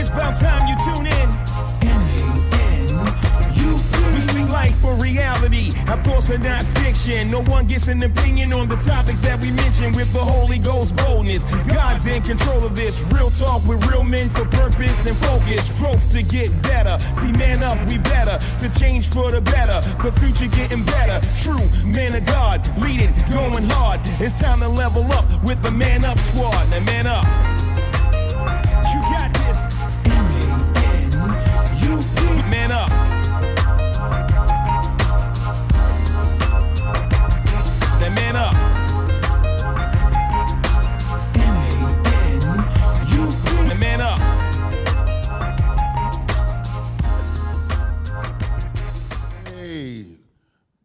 It's about time you tune in. We speak life for reality. Our thoughts are not fiction. No one gets an opinion on the topics that we mention with the Holy Ghost boldness. God's in control of this. Real talk with real men for purpose and focus. Growth to get better. See, man up, we better. To change for the better. The future getting better. True men of God. Leading, going hard. It's time to level up with the Man Up Squad. Now, man up. You got this. M-A-N-U-P. Man up. Man up. M-A-N-U-P. Man up. Hey,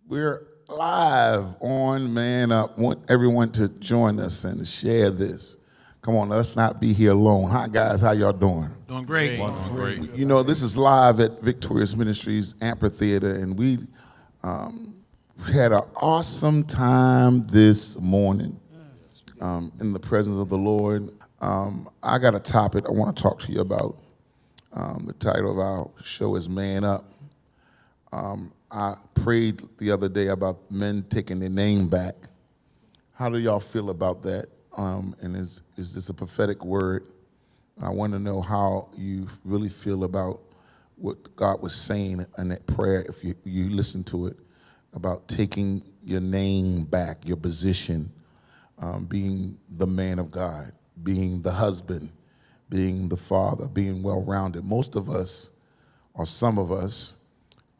we're live on Man Up. Want everyone to join us and share this. Come on, let's not be here alone. Hi, guys. How y'all doing? Doing great. Doing great. You know, this is live at Victorious Ministries Amphitheater, and we had an awesome time this morning in the presence of the Lord. I got a topic I want to talk to you about. The title of our show is Man Up. I prayed the other day about men taking their name back. How do y'all feel about that? And is this a prophetic word? I want to know how you really feel about what God was saying in that prayer, if you listen to it, about taking your name back, your position, being the man of God, being the husband, being the father, being well-rounded. Most of us, or some of us,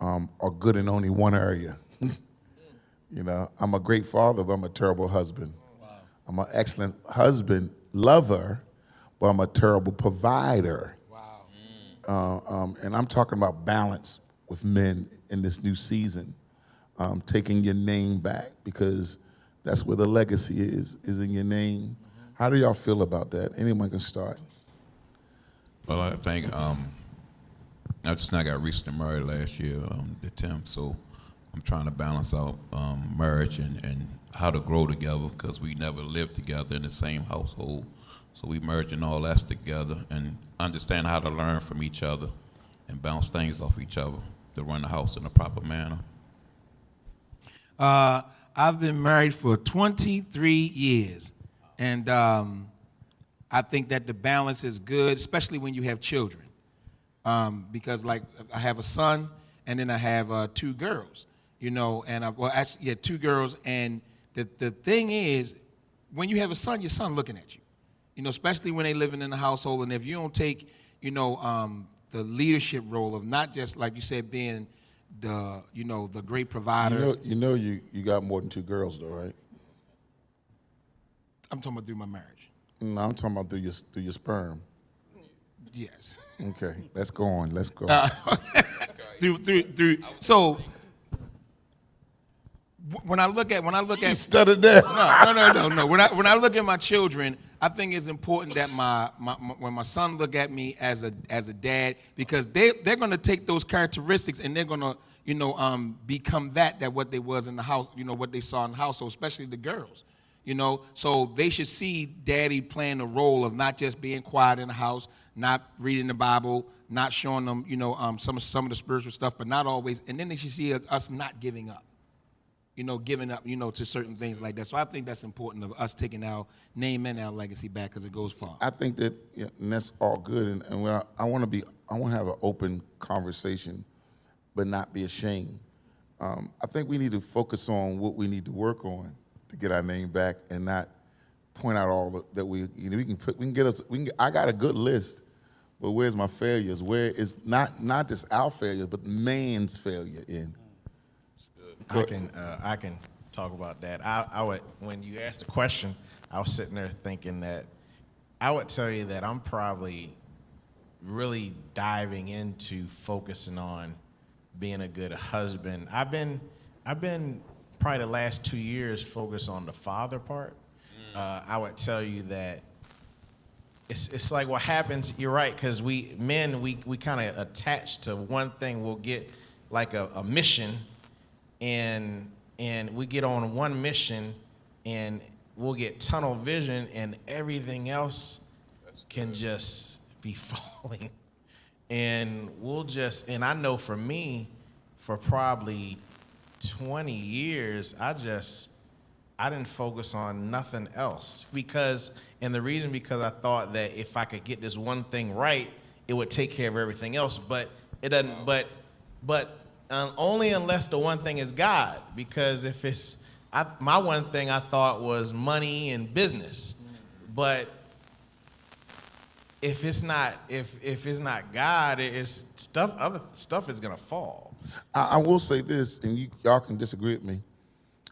are good in only one area. You know, I'm a great father, but I'm a terrible husband. Wow. I'm an excellent husband, lover, but I'm a terrible provider. Wow. And I'm talking about balance with men in this new season. Taking your name back, because that's where the legacy is in your name. Mm-hmm. How do y'all feel about that? Anyone can start. Well, I think I got recently married last year to Tim, so I'm trying to balance out marriage and how to grow together, because we never lived together in the same household. So we merging all that together and understand how to learn from each other and bounce things off each other to run the house in a proper manner. I've been married for 23 years, and I think that the balance is good, especially when you have children, because like I have a son, and then I have 2 girls, you know, and actually 2 girls, and the thing is, when you have a son, your son looking at you, you know, especially when they living in the household, and if you don't take, you know, the leadership role of not just, like you said, being the great provider. You got more than 2 girls though, right? I'm talking about through my marriage. No, I'm talking about through your sperm. Yes. Okay, let's go on. Let's go. Through. So when I look at You stuttered there. No. When I look at my children, I think it's important that when my son look at me as a dad, because they're going to take those characteristics and they're going to become that what they was in the house, you know, what they saw in the household, especially the girls, you know. So they should see daddy playing the role of not just being quiet in the house, not reading the Bible, not showing them, you know, some of the spiritual stuff, but not always. And then they should see us not giving up. Giving up, to certain things like that. So I think that's important of us taking our name and our legacy back, because it goes far. I think that, and that's all good. And I want to have an open conversation, but not be ashamed. I think we need to focus on what we need to work on to get our name back, and not point out all that I got a good list, but where's my failures? Where is not just our failures, but man's failure in? I can talk about that. I would, when you asked the question, I was sitting there thinking that I would tell you that I'm probably really diving into focusing on being a good husband. I've been probably the last 2 years focused on the father part. I would tell you that it's like what happens. You're right, because we kind of attach to one thing. We'll get like a mission. And we get on one mission, and we'll get tunnel vision, and everything else can just be falling and and I know for me, for probably 20 years, I didn't focus on nothing else because I thought that if I could get this one thing right, it would take care of everything else. But it doesn't. But only unless the one thing is God. Because if my one thing I thought was money and business, but if it's not God, it's stuff. Other stuff is gonna fall. I will say this, and y'all can disagree with me.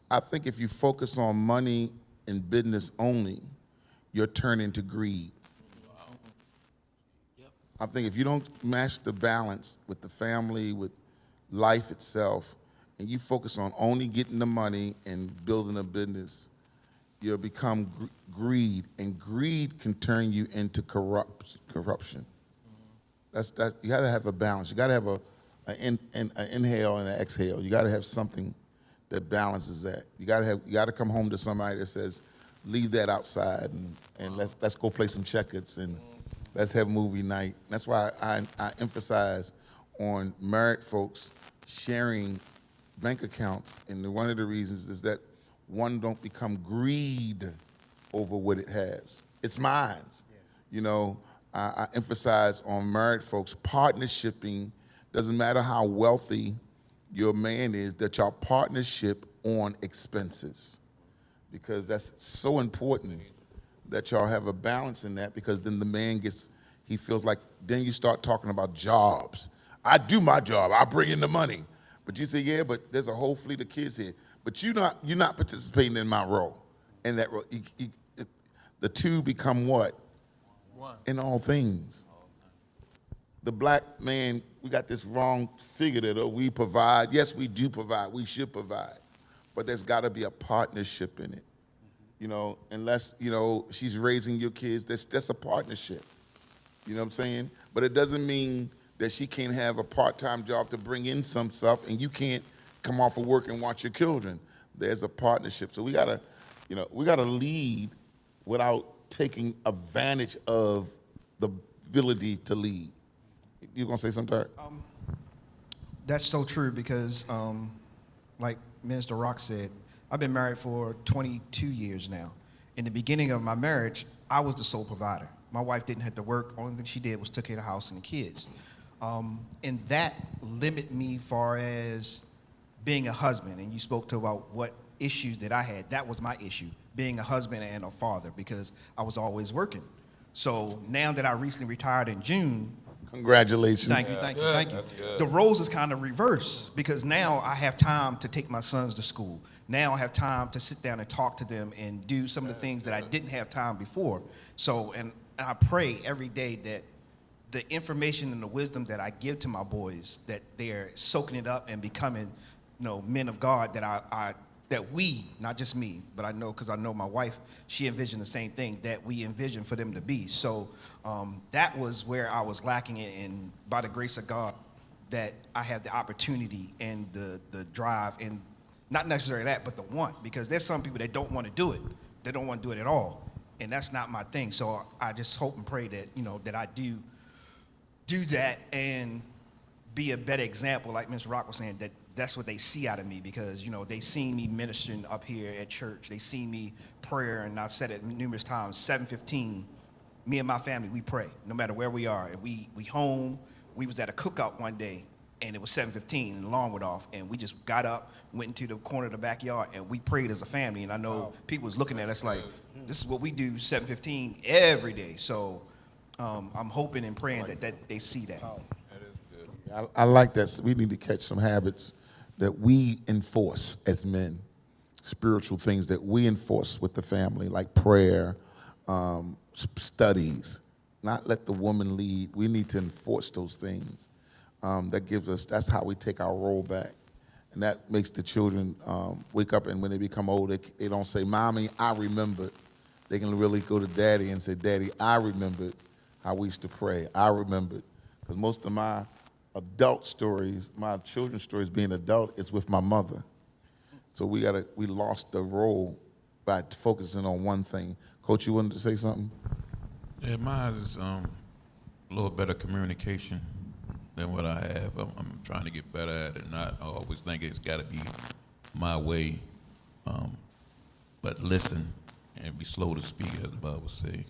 I think if you focus on money and business only, you're turning to greed. I think if you don't match the balance with the family, with life itself, and you focus on only getting the money and building a business, you'll become greed, and greed can turn you into corruption. That's that. You got to have a balance. You got to have an inhale and an exhale. You got to have something that balances that. You got to come home to somebody that says, leave that outside and let's go play some checkers and let's have movie night. That's why I emphasize on married folks sharing bank accounts, and one of the reasons is that one don't become greed over what it has. It's mine. You know, I emphasize on married folks partnershiping. Doesn't matter how wealthy your man is, that y'all partnership on expenses, because that's so important that y'all have a balance in that, because then the man he feels like, then you start talking about jobs. I do my job, I bring in the money. But you say, yeah, but there's a whole fleet of kids here. But you're not participating in my role. In that role, the two become what? One. In all things. The black man, we got this wrong figure that we provide. Yes, we do provide. We should provide. But there's got to be a partnership in it. You know, unless, you know, she's raising your kids, that's a partnership. You know what I'm saying? But it doesn't mean that she can't have a part-time job to bring in some stuff, and you can't come off of work and watch your children. There's a partnership. So we gotta lead without taking advantage of the ability to lead. You gonna say something, Tarek? That's so true because, like Minister Rock said, I've been married for 22 years now. In the beginning of my marriage, I was the sole provider. My wife didn't have to work. Only thing she did was took care of the house and the kids. And that limited me far as being a husband. And you spoke to about what issues that I had. That was my issue, being a husband and a father, because I was always working. So now that I recently retired in June. Congratulations. Thank you. The roles is kind of reversed, because now I have time to take my sons to school. Now I have time to sit down and talk to them and do some of the things that I didn't have time before. So, and I pray every day that the information and the wisdom that I give to my boys, that they're soaking it up and becoming, you know, men of God, that we, not just me, but I know, because I know my wife, she envisioned the same thing that we envisioned for them to be. So that was where I was lacking it, and by the grace of God, that I have the opportunity and the drive, and not necessarily that, but the want, because there's some people that don't want to do it. They don't want to do it at all, and that's not my thing. So I just hope and pray that, you know, that I do that and be a better example, like Mr. Rock was saying, that's what they see out of me, because, you know, they see me ministering up here at church. They see me prayer, and I've said it numerous times, 7:15, me and my family, we pray, no matter where we are. And we home, we was at a cookout one day, and it was 7:15, and the alarm went off, and we just got up, went into the corner of the backyard, and we prayed as a family. And I know people was looking at us like, this is what we do 7:15 every day. So I'm hoping and praying that they see that. I like that. We need to catch some habits that we enforce as men, spiritual things that we enforce with the family, like prayer, studies. Not let the woman lead. We need to enforce those things. That's how we take our role back. And that makes the children wake up, and when they become old, they don't say, Mommy, I remembered. They can really go to Daddy and say, Daddy, I remembered how we used to pray. I remembered. Because most of my adult stories, my children's stories being adult, is with my mother. So we lost the role by focusing on one thing. Coach, you wanted to say something? Yeah, mine is a little better communication. than what I have. I'm trying to get better at it. Not always think it's got to be my way, but listen and be slow to speak, as the Bible says.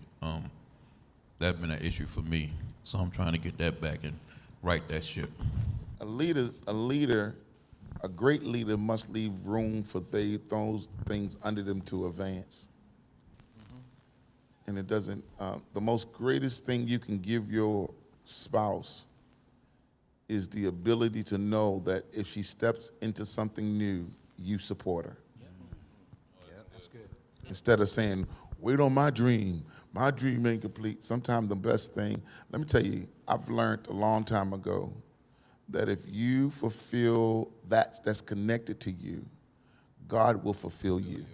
That's been an issue for me, so I'm trying to get that back and right that ship. A great leader must leave room for those things under them to advance. And it doesn't, the most greatest thing you can give your spouse is the ability to know that if she steps into something new, you support her. That's good. Instead of saying, wait on my dream ain't complete. Sometimes the best thing, let me tell you, I've learned a long time ago that if you fulfill that's connected to you, God will fulfill you.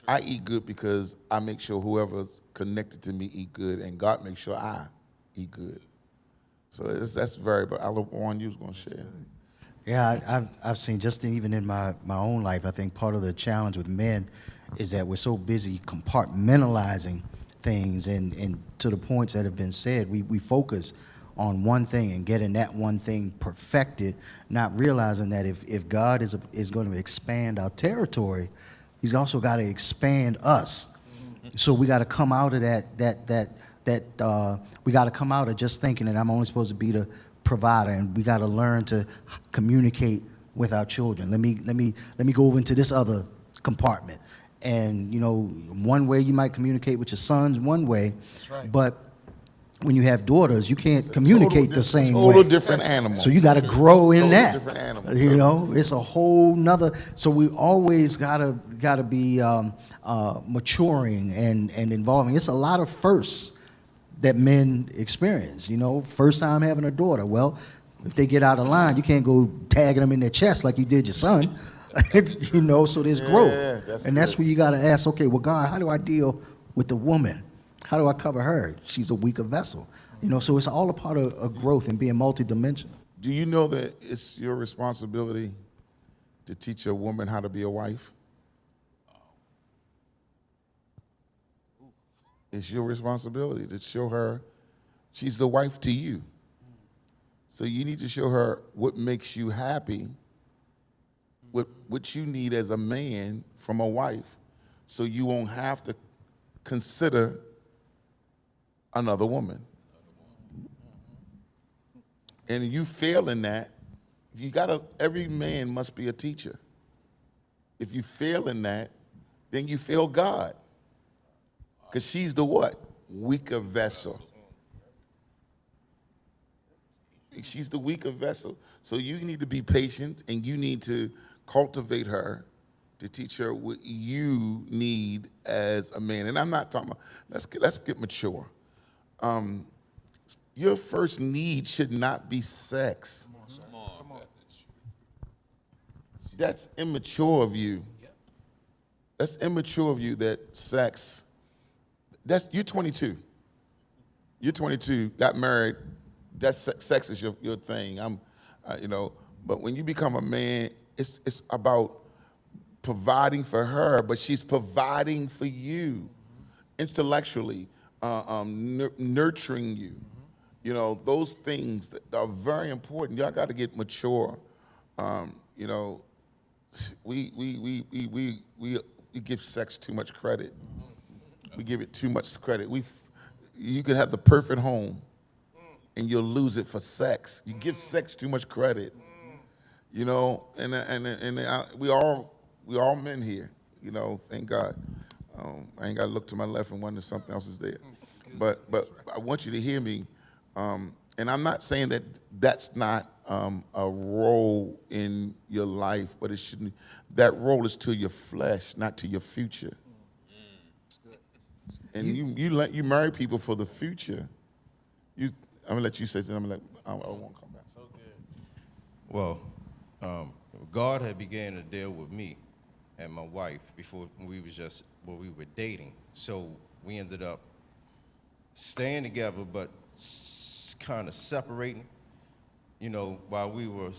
I eat good because I make sure whoever's connected to me eat good, and God makes sure I eat good. So that's very, but I warn you was going to share. Yeah, I've seen just even in my own life, I think part of the challenge with men is that we're so busy compartmentalizing things, and to the points that have been said, we focus on one thing and getting that one thing perfected, not realizing that if God is going to expand our territory, he's also got to expand us. So we got to come out of we got to come out of just thinking that I'm only supposed to be the provider, and we got to learn to communicate with our children. Let me go over into this other compartment. And you know, one way you might communicate with your sons, one way, right. but when you have daughters, you can't communicate the same way. Total different animal. So you got to grow in Totally that. different animal. You know, it's a whole nother. So we always gotta be maturing and involving. It's a lot of firsts that men experience. You know, first time having a daughter. Well, if they get out of line, you can't go tagging them in their chest like you did your son. You know, so there's growth, that's where you got to ask. Okay, well, God, how do I deal with the woman? How do I cover her? She's a weaker vessel. You know, so it's all a part of growth and being multidimensional. Do you know that it's your responsibility to teach a woman how to be a wife? It's your responsibility to show her she's the wife to you. So you need to show her what makes you happy, what you need as a man from a wife, so you won't have to consider another woman. And you fail in that, every man must be a teacher. If you fail in that, then you fail God. Because she's the what? Weaker vessel. She's the weaker vessel. So you need to be patient, and you need to cultivate her to teach her what you need as a man. And I'm not talking about, let's get mature. Your first need should not be sex. Come on. That's immature of you. That's immature of you, that sex. You're 22. You're 22, got married. Sex is your thing. But when you become a man, it's about providing for her, but she's providing for you intellectually, nurturing you. You know, those things that are very important. Y'all got to get mature. We give sex too much credit. We give it too much credit. You can have the perfect home, and you'll lose it for sex. You give sex too much credit. You know, we all men here. You know, thank God. I ain't got to look to my left and wonder something else is there. But I want you to hear me. And I'm not saying that that's not a role in your life, but it shouldn't. That role is to your flesh, not to your future. And you marry people for the future. I'm gonna let you say something. I won't come back. So good. Well, God had began to deal with me and my wife before we were dating. So we ended up staying together, but kind of separating. You know, while we were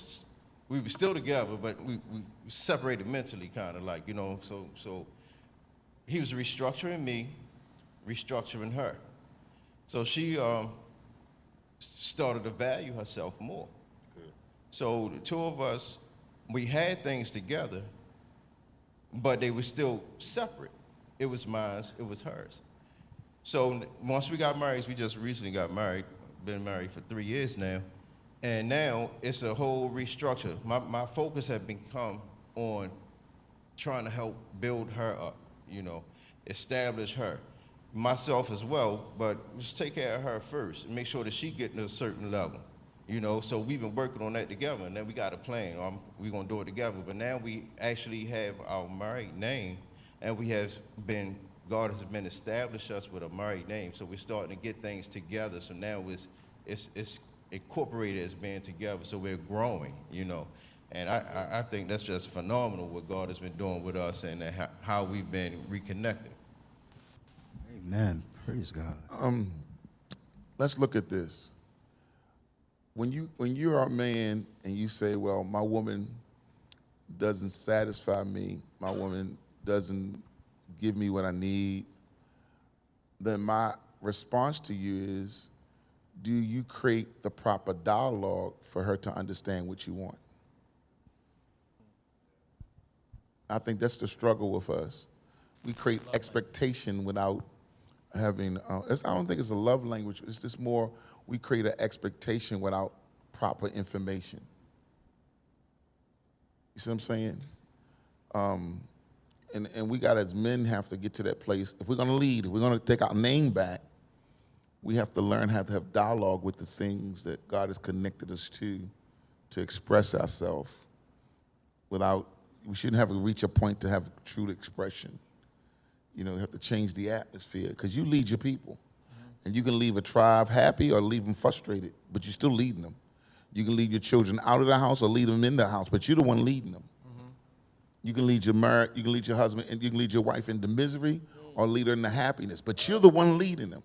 still together, but we separated mentally, kind of like, you know. So he was restructuring me, restructuring her. So she started to value herself more. So the two of us, we had things together, but they were still separate. It was mine, it was hers. So once we got married, we just recently got married, been married for 3 years now, and now it's a whole restructure. My focus has become on trying to help build her up, you know, establish her. Myself as well, but just take care of her first and make sure that she get to a certain level, you know. So we've been working on that together, and then we got a plan. We're gonna do it together. But now we actually have our married name, and God has been established us with a married name. So we're starting to get things together. So now it's incorporated as being together. So we're growing, you know. And I think that's just phenomenal what God has been doing with us and how we've been reconnecting. Amen. Praise God. Let's look at this. When you are a man and you say, well, my woman doesn't satisfy me, my woman doesn't give me what I need, then my response to you is, do you create the proper dialogue for her to understand what you want? I think that's the struggle with us. We create expectation without having, I don't think it's a love language, it's just more we create an expectation without proper information. You see what I'm saying? And we got, as men, have to get to that place. If we're gonna lead, if we're gonna take our name back, we have to learn how to have dialogue with the things that God has connected us to express ourselves without, we shouldn't have to reach a point to have true expression. You know, you have to change the atmosphere, because you lead your people. And you can leave a tribe happy or leave them frustrated, but you're still leading them. You can lead your children out of the house or lead them in the house, but you're the one leading them. You can lead your marriage, you can lead your husband, and you can lead your wife into misery or lead her into happiness, but you're the one leading them.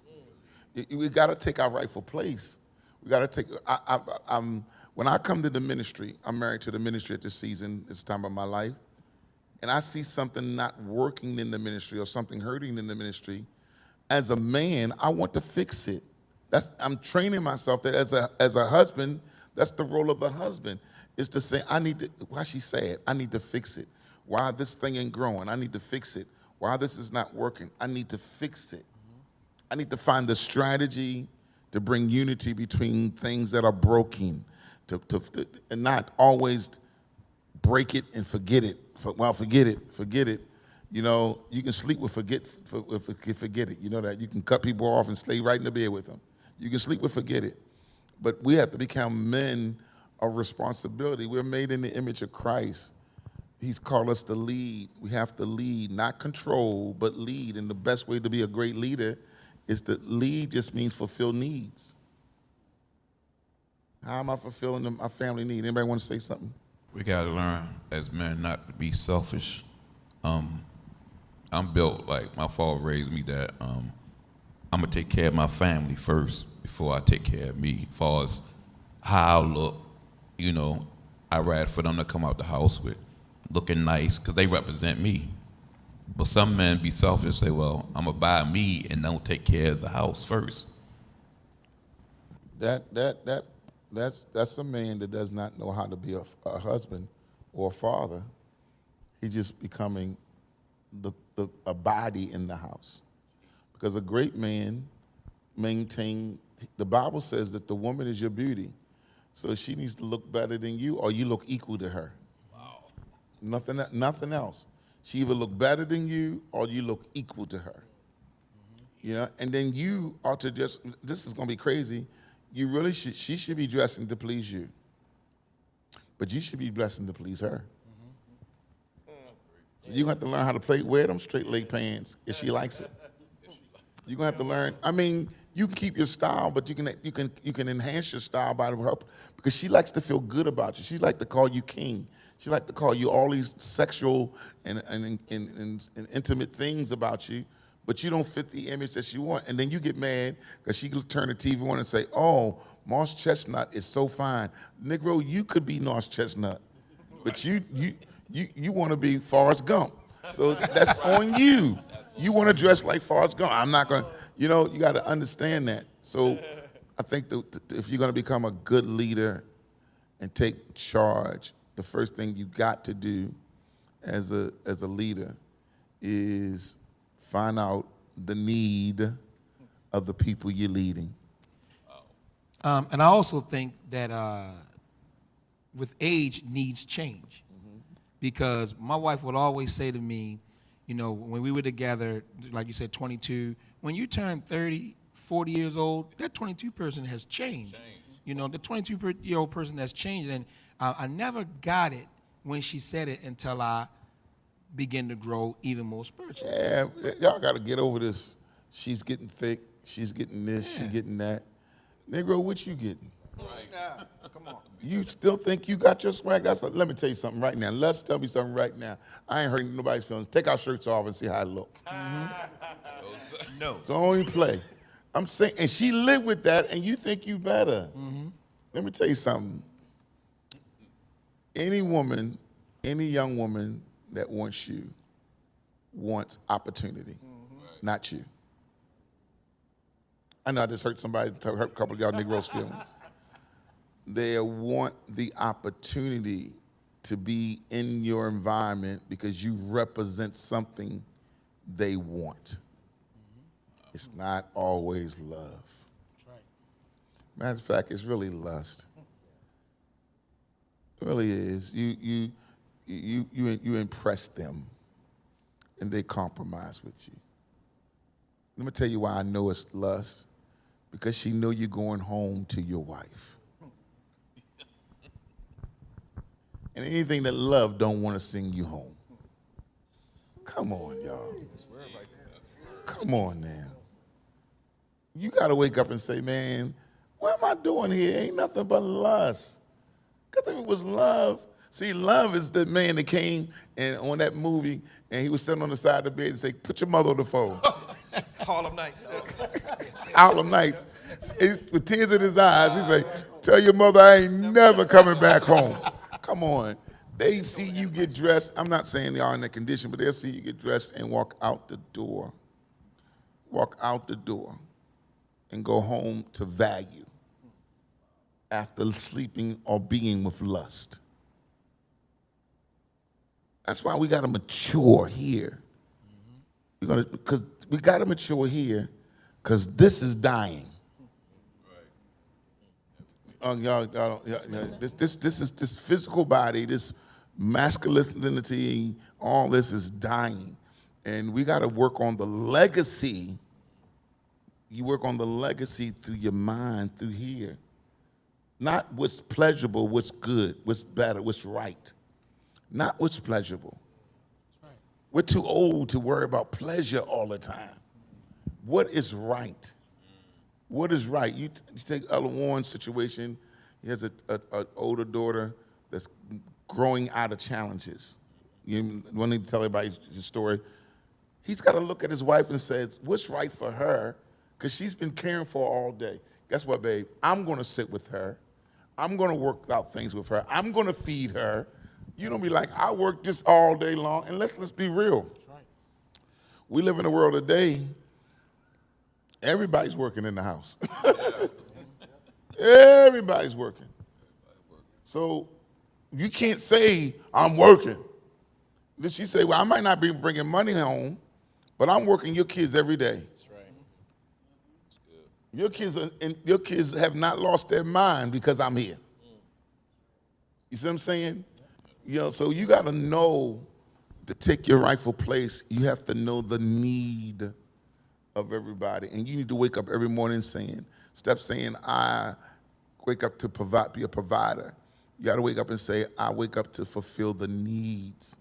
We got to take our rightful place. We got to take, when I come to the ministry, I'm married to the ministry at this season, this time of my life, and I see something not working in the ministry or something hurting in the ministry, as a man, I want to fix it. I'm training myself that as a husband, that's the role of the husband, is to say, why she say it? I need to fix it. Why this thing ain't growing? I need to fix it. Why this is not working? I need to fix it. I need to find the strategy to bring unity between things that are broken, and not always break it and forget it. Forget it. You know, you can sleep with forget it. You know that. You can cut people off and stay right in the bed with them. You can sleep with forget it. But we have to become men of responsibility. We're made in the image of Christ. He's called us to lead. We have to lead, not control, but lead. And the best way to be a great leader is to lead just means fulfill needs. How am I fulfilling my family need? Anybody want to say something? We got to learn as men not to be selfish. I'm built like my father raised me that I'm gonna take care of my family first before I take care of me. As far as how I look, you know, I'd rather for them to come out the house with looking nice because they represent me. But some men be selfish, say, well, I'm gonna buy me and don't take care of the house first. That's a man that does not know how to be a husband or a father. He's just becoming a body in the house. Because a great man the Bible says that the woman is your beauty. So she needs to look better than you, or you look equal to her. Wow. Nothing else. She either look better than you or you look equal to her. You know, and then you ought to just, this is gonna be crazy, she should be dressing to please you. But you should be dressing to please her. So you're gonna have to learn how to wear them straight leg pants if she likes it. You're gonna have to learn, you can keep your style, but you can enhance your style by her, because she likes to feel good about you. She likes to call you king. She likes to call you all these sexual and intimate things about you, but you don't fit the image that she wants. And then you get mad because she can turn the TV on and say, oh, Moss Chestnut is so fine. Negro, you could be Moss Chestnut, but you want to be Forrest Gump. So that's on you. You want to dress like Forrest Gump. I'm not going to, you got to understand that. So I think if you're going to become a good leader and take charge, the first thing you got to do as a leader is find out the need of the people you're leading. And I also think that with age, needs change. Because my wife would always say to me, you know, when we were together, like you said, 22, when you turn 30, 40 years old, that 22 person has changed. You know, the 22-year-old person has changed. And I never got it when she said it until I began to grow even more spiritually. Yeah, y'all got to get over this. She's getting thick. She's getting this. She's getting that. Negro, what you getting? Yeah, come on. You still think you got your swag? Let me tell you something right now. Let's tell me something right now. I ain't hurting nobody's feelings. Take our shirts off and see how it look. No. Don't even play. I'm saying, and she lived with that, and you think you better. Let me tell you something. Any woman, any young woman that wants you wants opportunity, not you. I know I just hurt somebody, hurt a couple of y'all Negroes' feelings. They want the opportunity to be in your environment because you represent something they want. It's not always love. That's right. Matter of fact, it's really lust. It really is. You impress them, and they compromise with you. Let me tell you why I know it's lust. Because she know you're going home to your wife. And anything that love don't want to sing you home. Come on, y'all. Come on now. You got to wake up and say, man, what am I doing here? Ain't nothing but lust. Because if it was love, see, love is the man that came and on that movie and he was sitting on the side of the bed and say, put your mother on the phone. Harlem Nights. Harlem Nights. With tears in his eyes, he say, tell your mother I ain't never coming back home. Come on. They see you get dressed. I'm not saying they are in that condition, but they'll see you get dressed and walk out the door. Walk out the door and go home to value after sleeping or being with lust. That's why we got to mature here. Because we got to mature here because this is dying. This physical body, this masculinity, all this is dying. And we got to work on the legacy. You work on the legacy through your mind, through here. Not what's pleasurable, what's good, what's better, what's right. Not what's pleasurable. We're too old to worry about pleasure all the time. What is right? What is right? You take Ella Warren's situation. He has an older daughter that's growing out of challenges. You want to tell everybody his story? He's got to look at his wife and say, what's right for her? Because she's been caring for her all day. Guess what, babe? I'm going to sit with her. I'm going to work out things with her. I'm going to feed her. You don't be like, I work this all day long. And let's be real. That's right. We live in a world today, everybody's working in the house. Everybody's working. So you can't say, I'm working. Then she say, well, I might not be bringing money home, but I'm working your kids every day. That's right. That's good. Your kids have not lost their mind because I'm here. You see what I'm saying? You know, so you got to know to take your rightful place. You have to know the need of everybody. And you need to wake up every morning saying, I wake up to provide, be a provider. You got to wake up and say, I wake up to fulfill the needs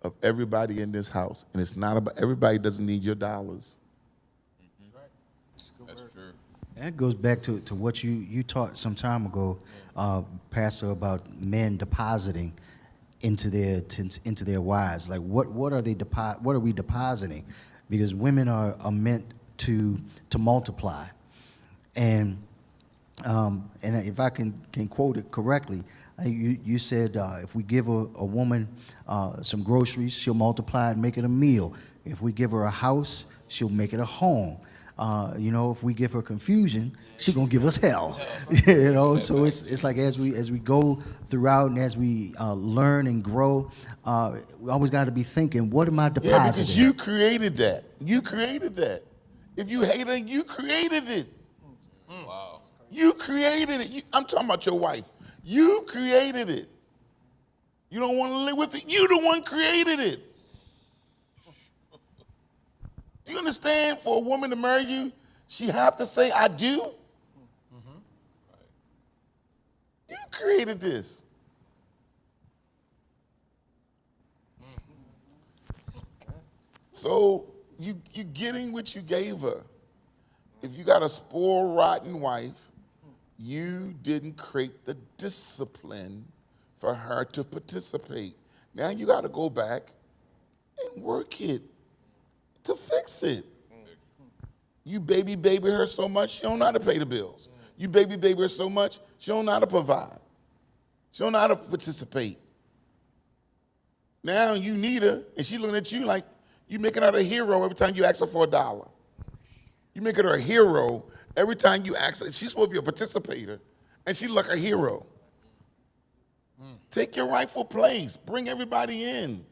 of everybody in this house. And it's not about, everybody doesn't need your dollars. That's true. That goes back to what you taught some time ago, Pastor, about men depositing into their wives. Like what are we depositing? Because women are meant to multiply, and if I can quote it correctly, you said if we give a woman some groceries, she'll multiply and make it a meal. If we give her a house, she'll make it a home. You know, if we give her confusion, she gonna give us hell. You know, so it's like as we go throughout and as we learn and grow, we always got to be thinking, what am I Yeah, depositing? because you created that. You created that. If you hate her, you created it. Wow. You created it. I'm talking about your wife. You created it. You don't want to live with it. You the one created it. Do you understand? For a woman to marry you, she have to say, I do. You created this. So you getting what you gave her. If you got a spoiled, rotten wife, you didn't create the discipline for her to participate. Now you got to go back and work it to fix it. You baby her so much, she don't know how to pay the bills. You baby her so much, she don't know how to provide. She don't know how to participate. Now you need her, and she looking at you like you making her a hero every time you ask her for $1. You making her a hero every time you ask her. She's supposed to be a participator, and she like a hero. Take your rightful place. Bring everybody in.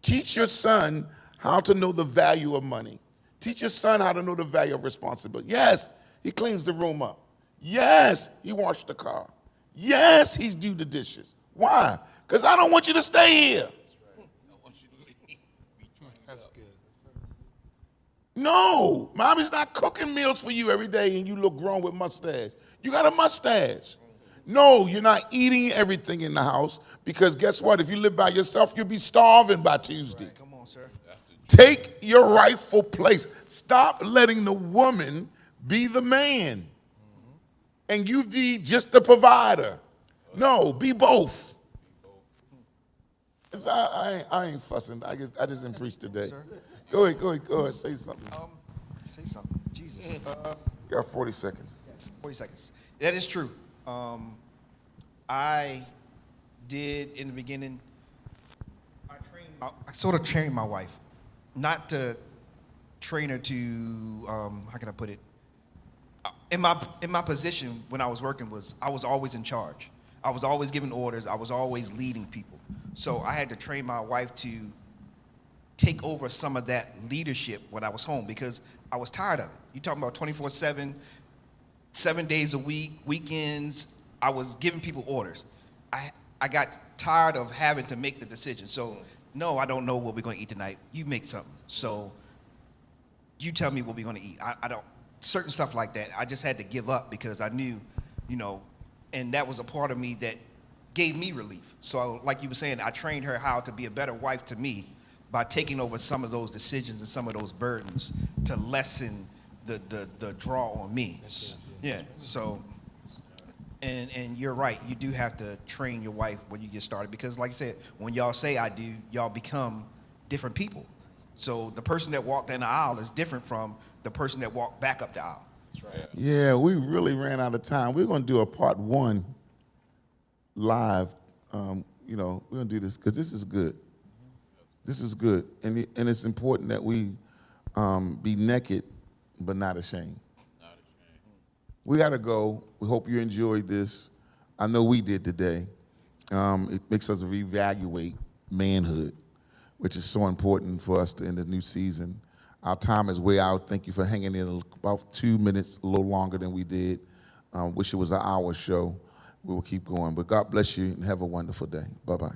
Teach your son how to know the value of money. Teach your son how to know the value of responsibility. Yes, he cleans the room up. Yes, he washed the car. Yes, he's do the dishes. Why? Because I don't want you to stay here. That's good. No, mommy's not cooking meals for you every day and you look grown with mustache. You got a mustache. No, you're not eating everything in the house because guess what? If you live by yourself, you'll be starving by Tuesday. Right, come on, sir. Take your rightful place. Stop letting the woman be the man and you be just the provider. No, be both. I ain't fussing. I just didn't preach today. Sir? Go ahead, say something. Say something. Jesus. You got 40 seconds. 40 seconds. That is true. I did in the beginning. I sort of trained my wife, not to train her to. How can I put it? In my position when I was working I was always in charge. I was always giving orders. I was always leading people. So I had to train my wife to take over some of that leadership when I was home because I was tired of it. You talking about 24/7, 7 days a week, weekends. I was giving people orders. I got tired of having to make the decision. So no, I don't know what we're going to eat tonight. You make something. So you tell me what we're going to eat. I don't, certain stuff like that. I just had to give up because I knew, and that was a part of me that gave me relief. So like you were saying, I trained her how to be a better wife to me by taking over some of those decisions and some of those burdens to lessen the draw on me. Yeah, so, and you're right, you do have to train your wife when you get started because like I said, when y'all say I do, y'all become different people. So the person that walked down the aisle is different from the person that walked back up the aisle. That's right. Yeah, we really ran out of time. We're going to do a part 1 live. We're going to do this because this is good. This is good. And it's important that we be naked but not ashamed. We got to go. We hope you enjoyed this. I know we did today. It makes us reevaluate manhood, which is so important for us in the new season. Our time is way out. Thank you for hanging in about 2 minutes, a little longer than we did. Wish it was an hour show. We will keep going. But God bless you and have a wonderful day. Bye-bye.